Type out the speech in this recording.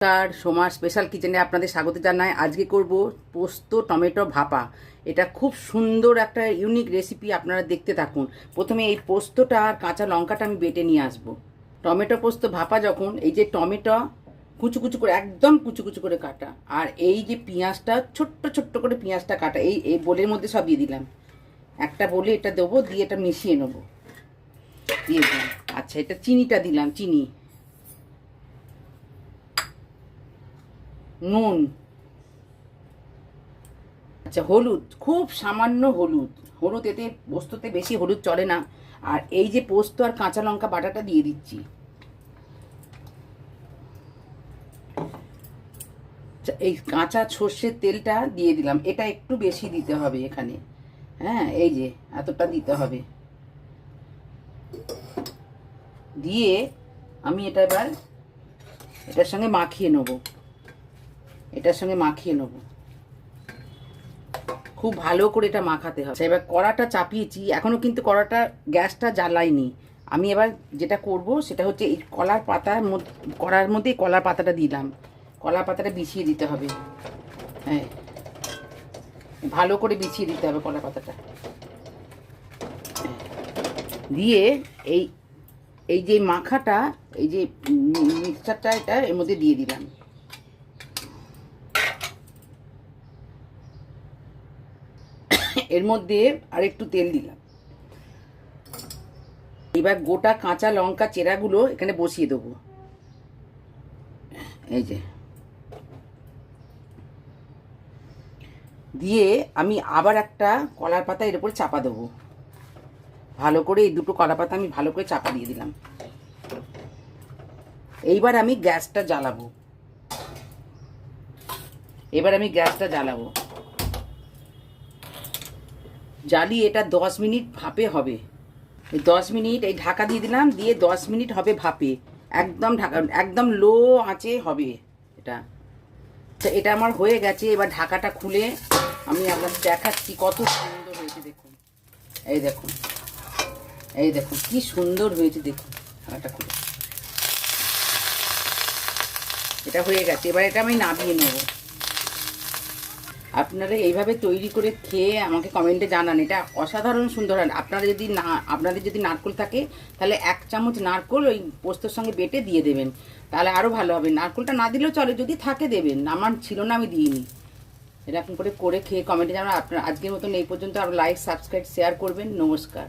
নমস্কার, সোমা স্পেশাল কিচেনে আপনাদের স্বাগত জানাই। আজকে করব পোস্ত টমেটো ভাপা। এটা খুব সুন্দর একটা ইউনিক রেসিপি, আপনারা দেখতে থাকুন। প্রথমে এই পোস্তটা আর কাঁচা লঙ্কাটা আমি বেটে নিয়ে আসব। টমেটো পোস্ত ভাপা যখন, এই যে টমেটো কুচু কুচু করে, একদম কুচু কুচু করে কাটা, আর এই যে পেঁয়াজটা ছোট্ট ছোট্ট করে পেঁয়াজটা কাটা, এই এই বোলের মধ্যে সব দিয়ে দিলাম। একটা বলে এটা দেবো, দিয়ে এটা মিশিয়ে নেবো, দিয়ে দিলাম। আচ্ছা, এটা চিনিটা দিলাম, চিনি, নুন, আচ্ছা হলুদ, খুব সামান্য হলুদ। হলুদ এতে পোস্ততে বেশি হলুদ চলে না। আর এই যে পোস্ত আর কাঁচা লঙ্কা বাটাটা দিয়ে দিচ্ছি। এই কাঁচা সর্ষের তেলটা দিয়ে দিলাম, এটা একটু বেশি দিতে হবে এখানে। হ্যাঁ, এই যে এতটা দিতে হবে। দিয়ে আমি এটা এবার এটার সঙ্গে মাখিয়ে নেব, এটার সঙ্গে মাখিয়ে নেব। খুব ভালো করে এটা মাখাতে হবে। এবার কড়াটা চাপিয়েছি, এখনো কিন্তু কড়াটা গ্যাসটা জ্বালাইনি। আমি এবার যেটা করব সেটা হচ্ছে এই কলার পাতার মধ্যে, কড়ার মধ্যে কলার পাতাটা দিলাম। কলার পাতাটা বিছিয়ে দিতে হবে। হ্যাঁ, ভালো করে বিছিয়ে দিতে হবে কলার পাতাটা। দিয়ে এই এই যে মাখাটা, এই যে মিক্সচারটা, এটা এর মধ্যে দিয়ে দিলাম। এর মধ্যে আর একটু তেল দিলাম। এবার গোটা কাঁচা লঙ্কা চেরাগুলো এখানে বসিয়ে দেবো। এই যে দিয়ে আমি আবার একটা কলার পাতা এর উপর চাপা দেবো। ভালো করে এই দুটো কলা পাতা আমি ভালো করে চাপা দিয়ে দিলাম। এইবার আমি গ্যাসটা জ্বালাবো। জ্বালিয়ে এটা 10 মিনিট ভাপে হবে। এই 10 মিনিট এই ঢাকা দিয়ে দিলাম, দিয়ে 10 মিনিট হবে ভাপে। একদম ঢাকা, একদম লো আঁচে হবে এটা। তো এটা আমার হয়ে গেছে। এবার ঢাকাটা খুলে আমি আপনাদের দেখাচ্ছি কত সুন্দর হয়েছে। দেখুন, এই দেখুন, এই দেখুন কি সুন্দর হয়েছে। দেখুন ঢাকাটা খুলে, এটা হয়ে গেছে। এবার এটা আমি নামিয়ে নেব। আপনারা এইভাবে তৈরি করে খেয়ে আমাকে কমেন্টে জানান, এটা অসাধারণ সুন্দর হয়। আপনাদের যদি নারকেল থাকে, তাহলে 1 চামচ নারকেল ওই পোস্তর সঙ্গে বেটে দিয়ে দেবেন, তাহলে আরও ভালো হবে। নারকেলটা না দিলেও চলে, যদি থাকে দেবেন। আমার ছিল না, আমি দিইনি। এরকম করে খেয়ে কমেন্টে জানান। আপনার আজকের মতন এই পর্যন্ত। আরও লাইক, সাবস্ক্রাইব, শেয়ার করবেন। নমস্কার।